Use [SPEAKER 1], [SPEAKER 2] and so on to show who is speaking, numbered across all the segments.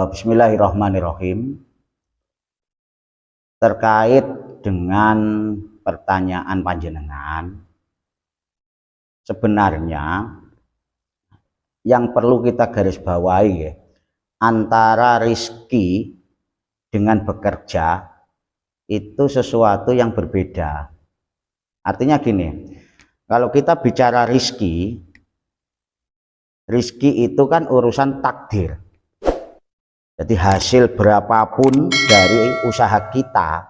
[SPEAKER 1] Bismillahirrahmanirrahim. Terkait dengan pertanyaan panjenengan, sebenarnya yang perlu kita garis bawahi ya, antara rizki dengan bekerja itu sesuatu yang berbeda. Artinya gini, kalau kita bicara rizki itu kan urusan takdir. Jadi hasil berapapun dari usaha kita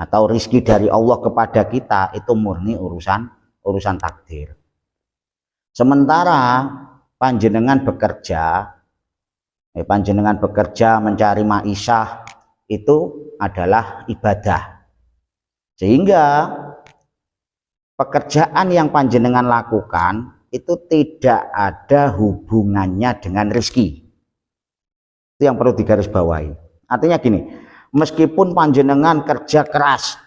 [SPEAKER 1] atau rizki dari Allah kepada kita itu murni urusan takdir. Sementara panjenengan bekerja mencari ma'isyah itu adalah ibadah. Sehingga pekerjaan yang panjenengan lakukan itu tidak ada hubungannya dengan rizki. Itu yang perlu digarisbawahi. Artinya gini, meskipun panjenengan kerja keras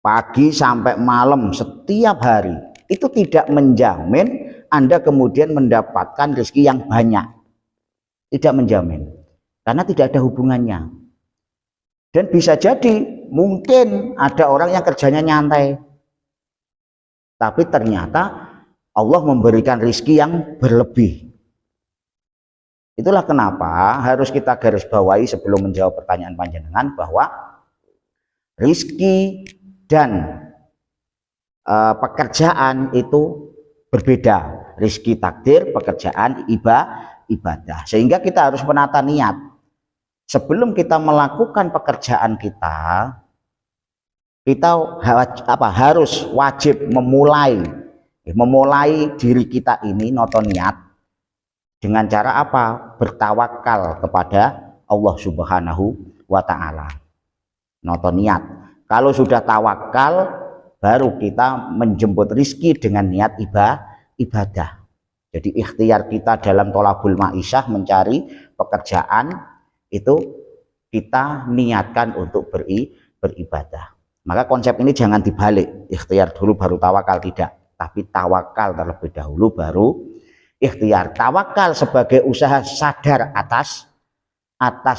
[SPEAKER 1] pagi sampai malam setiap hari, itu tidak menjamin Anda kemudian mendapatkan rezeki yang banyak. Tidak menjamin, karena tidak ada hubungannya. Dan bisa jadi mungkin ada orang yang kerjanya nyantai, tapi ternyata Allah memberikan rezeki yang berlebih. Itulah kenapa harus kita garis bawahi sebelum menjawab pertanyaan panjenengan bahwa rizki dan pekerjaan itu berbeda. Rizki takdir, pekerjaan ibadah. Sehingga kita harus menata niat. Sebelum kita melakukan pekerjaan kita harus wajib memulai diri kita ini noto niat. Dengan cara apa? Bertawakal kepada Allah Subhanahu wa Ta'ala. Noto niat. Kalau sudah tawakal, baru kita menjemput rizki dengan niat ibadah. Jadi ikhtiar kita dalam tolabul ma'isyah, mencari pekerjaan, itu kita niatkan untuk beribadah. Maka konsep ini jangan dibalik. Ikhtiar dulu baru tawakal, tidak. Tapi tawakal terlebih dahulu baru ikhtiar. Tawakal sebagai usaha sadar atas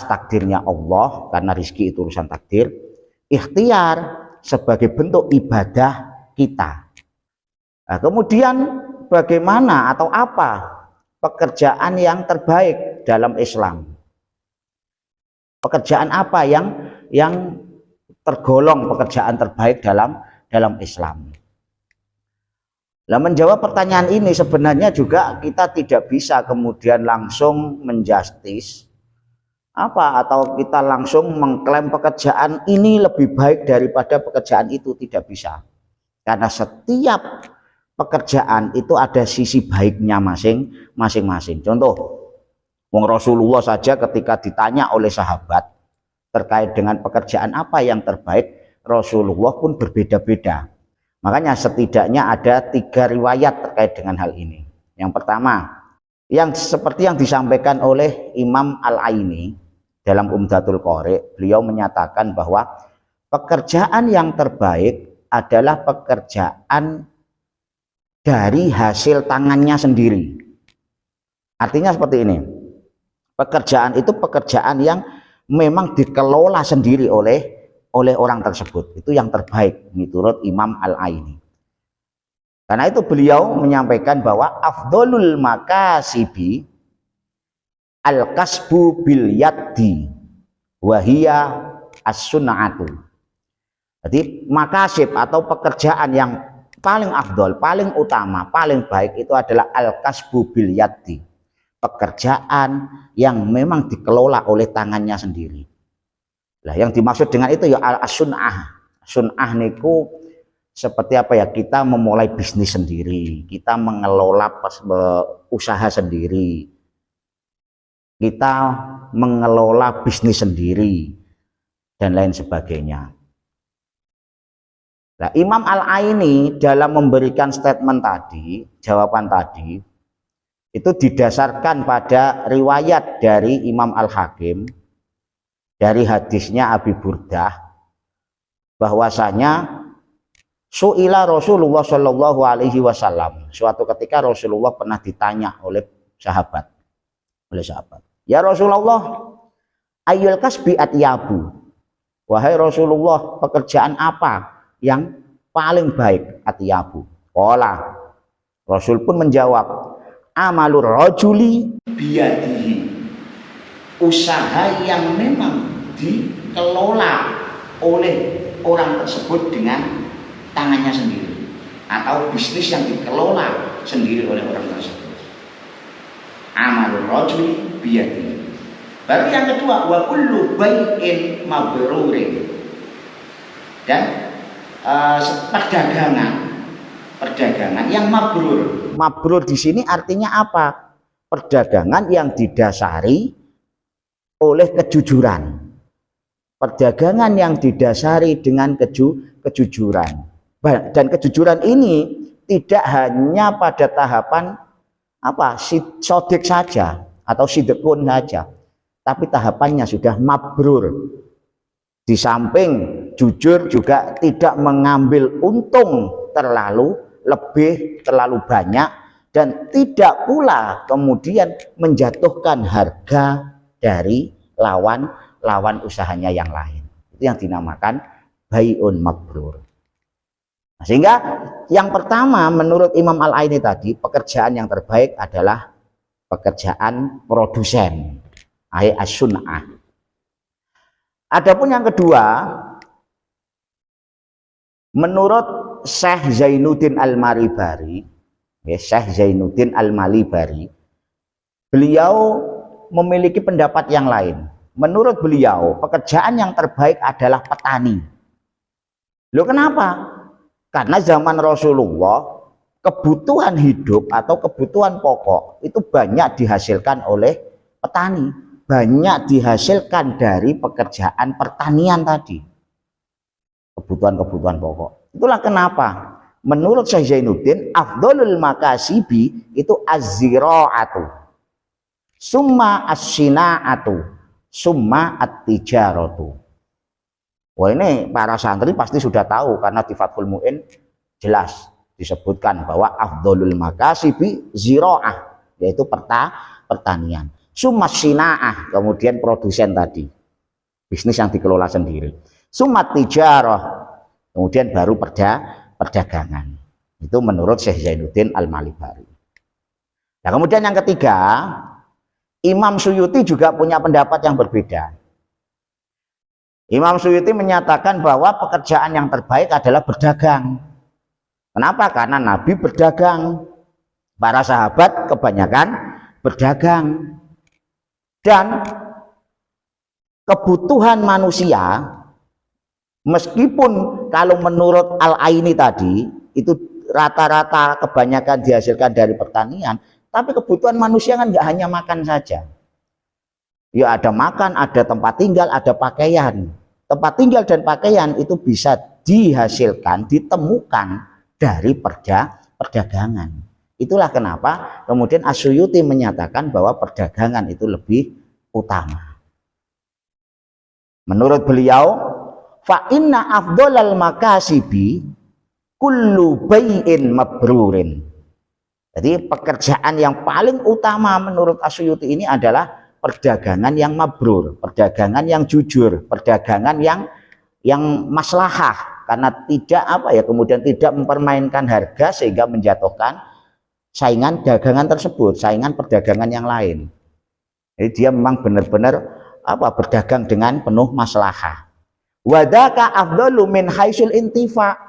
[SPEAKER 1] takdirnya Allah, karena rizki itu urusan takdir. Ikhtiar sebagai bentuk ibadah kita. Nah, kemudian bagaimana atau apa pekerjaan yang terbaik dalam Islam? Pekerjaan apa yang tergolong pekerjaan terbaik dalam Islam? Nah, menjawab pertanyaan ini sebenarnya juga kita tidak bisa kemudian langsung menjustis atau kita langsung mengklaim pekerjaan ini lebih baik daripada pekerjaan itu, tidak bisa. Karena setiap pekerjaan itu ada sisi baiknya masing-masing. Contoh, Rasulullah saja ketika ditanya oleh sahabat terkait dengan pekerjaan apa yang terbaik, Rasulullah pun berbeda-beda. Makanya setidaknya ada 3 riwayat terkait dengan hal ini. Yang pertama, yang seperti yang disampaikan oleh Imam Al-Aini dalam Umdatul Qari, beliau menyatakan bahwa pekerjaan yang terbaik adalah pekerjaan dari hasil tangannya sendiri. Artinya seperti ini, pekerjaan itu pekerjaan yang memang dikelola sendiri oleh orang tersebut, itu yang terbaik menurut Imam Al-Aini. Karena itu beliau menyampaikan bahwa afdolul makasibi al-kasbu bil yaddi wahia as-sun'atu. Jadi makasib atau pekerjaan yang paling afdol, paling utama, paling baik itu adalah al-kasbu bil yaddi, pekerjaan yang memang dikelola oleh tangannya sendiri. Nah, yang dimaksud dengan itu ya al-sun'ah. Sun'ah niku seperti apa ya? Kita memulai bisnis sendiri, kita mengelola usaha sendiri, kita mengelola bisnis sendiri, dan lain sebagainya. Nah, Imam Al-Aini dalam memberikan statement tadi, jawaban tadi, itu didasarkan pada riwayat dari Imam Al-Hakim, dari hadisnya Abi Burdah, bahwasanya su'ila Rasulullah Shallallahu Alaihi Wasallam, suatu ketika Rasulullah pernah ditanya oleh sahabat, Ya Rasulullah, ayyul kasbi atyabu. Wahai Rasulullah, pekerjaan apa yang paling baik? Atyabu. Qala, Rasul pun menjawab, amalur rajuli biyadihi. Usaha yang memang dikelola oleh orang tersebut dengan tangannya sendiri, atau bisnis yang dikelola sendiri oleh orang tersebut. Amalur rajuli biyadihi. Baru yang kedua, wa kullu bai'in mabrurin. Dan perdagangan yang mabrur. Mabrur di sini artinya apa? Perdagangan yang didasari oleh kejujuran. Perdagangan yang didasari dengan kejujuran. Dan kejujuran ini tidak hanya pada tahapan sodik saja atau sidqun saja, tapi tahapannya sudah mabrur. Di samping jujur juga tidak mengambil untung terlalu banyak, dan tidak pula kemudian menjatuhkan harga dari lawan usahanya yang lain. Itu yang dinamakan bai'un mabrur. Nah, sehingga yang pertama menurut Imam Al-Aini tadi, pekerjaan yang terbaik adalah pekerjaan produsen, as-sun'ah. Adapun yang kedua, menurut Syekh Zainuddin Al-Malibari, Syekh Zainuddin Al-Malibari, beliau memiliki pendapat yang lain. Menurut beliau, pekerjaan yang terbaik adalah petani. Loh, kenapa? Karena zaman Rasulullah, kebutuhan hidup atau kebutuhan pokok itu banyak dihasilkan oleh petani, banyak dihasilkan dari pekerjaan pertanian tadi, kebutuhan pokok. Itulah kenapa menurut Syekh Zainuddin, afdhalul makasibi itu az-zira'atu, summa as-sina'atu, summa at-tijaratu. Wah, ini para santri pasti sudah tahu, karena di Fathul Mu'in jelas disebutkan bahwa afdhalul makasibi zira'ah, yaitu pertanian. Summa sina'ah, kemudian produsen tadi, bisnis yang dikelola sendiri. Summa tijarah, kemudian baru perdagangan. Itu menurut Syekh Zainuddin Al-Malibari. Nah, kemudian yang ketiga, Imam Suyuti juga punya pendapat yang berbeda. Imam Suyuti menyatakan bahwa pekerjaan yang terbaik adalah berdagang. Kenapa? Karena Nabi berdagang, para sahabat kebanyakan berdagang. Dan kebutuhan manusia, meskipun kalau menurut Al-Aini tadi itu rata-rata kebanyakan dihasilkan dari pertanian, tapi kebutuhan manusia kan nggak hanya makan saja. Ya, ada makan, ada tempat tinggal, ada pakaian. Tempat tinggal dan pakaian itu bisa dihasilkan, ditemukan dari perdagangan. Itulah kenapa kemudian As-Suyuti menyatakan bahwa perdagangan itu lebih utama. Menurut beliau, fa inna afdhalal makasibi kullu bai'in mabrurin. Jadi pekerjaan yang paling utama menurut As-Suyuti ini adalah perdagangan yang mabrur, perdagangan yang jujur, perdagangan yang maslahah, karena tidak kemudian tidak mempermainkan harga sehingga menjatuhkan saingan dagangan tersebut, saingan perdagangan yang lain. Jadi dia memang benar-benar berdagang dengan penuh maslahah. Wadaka afdalu min haisul intifa.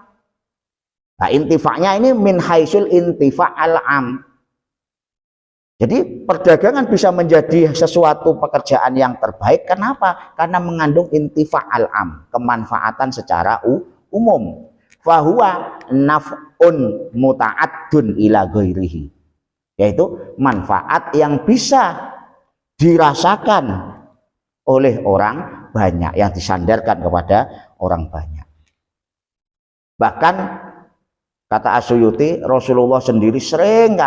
[SPEAKER 1] Nah, intifanya ini min haisul intifa al-am. Jadi perdagangan bisa menjadi sesuatu pekerjaan yang terbaik. Kenapa? Karena mengandung intifa al-am, kemanfaatan secara umum. Fahuwa naf'un muta'addun ila ghairihi, yaitu manfaat yang bisa dirasakan oleh orang banyak, yang disandarkan kepada orang banyak. Bahkan kata As-Suyuti, Rasulullah sendiri sering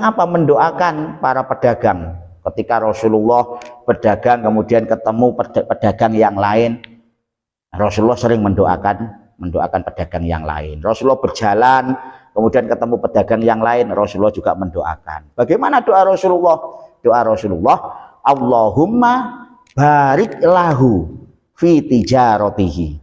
[SPEAKER 1] mendoakan para pedagang. Ketika Rasulullah berdagang kemudian ketemu pedagang yang lain, Rasulullah sering mendoakan pedagang yang lain. Rasulullah berjalan kemudian ketemu pedagang yang lain, Rasulullah juga mendoakan. Bagaimana doa Rasulullah doa Rasulullah, Allahumma barik lahu fi tijaratihi.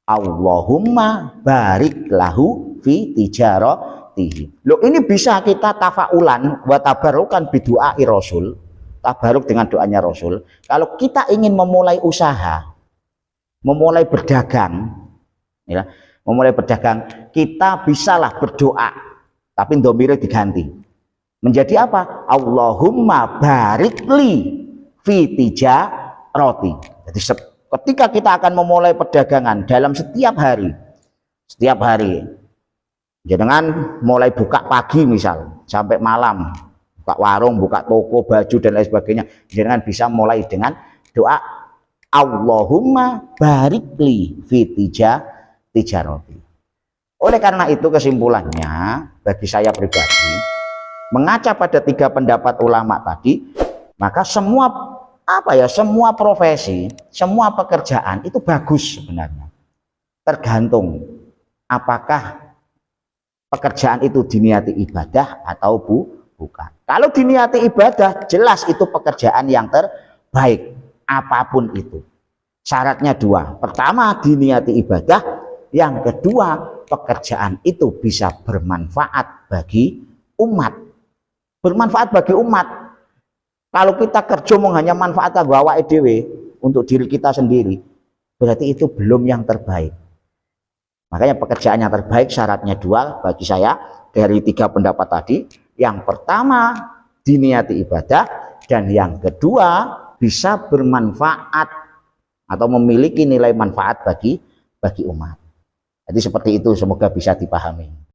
[SPEAKER 1] Allahumma barik lahu fi tijaratihi. Loh, ini bisa kita tafaulan wa tabarukan bidu'ai Rasul, tabaruk dengan doanya Rasul. Kalau kita ingin memulai usaha, memulai berdagang, ya, memulai berdagang, kita bisalah berdoa, tapi domirnya diganti menjadi apa? Allahumma barik li fi tijarati. Jadi ketika kita akan memulai perdagangan dalam setiap hari, jangan mulai buka pagi misal sampai malam, buka warung, buka toko, baju dan lain sebagainya, jangan bisa mulai dengan doa Allahumma barik li fi tijarati. Oleh karena itu kesimpulannya bagi saya pribadi, mengaca pada 3 pendapat ulama tadi, maka semua semua profesi, semua pekerjaan itu bagus sebenarnya. Tergantung apakah pekerjaan itu diniati ibadah atau bukan. Kalau diniati ibadah, jelas itu pekerjaan yang terbaik apapun itu. Syaratnya 2. Pertama, diniati ibadah. Yang kedua, pekerjaan itu bisa bermanfaat bagi umat. Bermanfaat bagi umat. Kalau kita kerja hanya manfaat bahwa EDW untuk diri kita sendiri, berarti itu belum yang terbaik. Makanya pekerjaan yang terbaik syaratnya 2 bagi saya dari 3 pendapat tadi. Yang pertama diniati ibadah, dan yang kedua bisa bermanfaat atau memiliki nilai manfaat bagi umat. Jadi seperti itu, semoga bisa dipahami.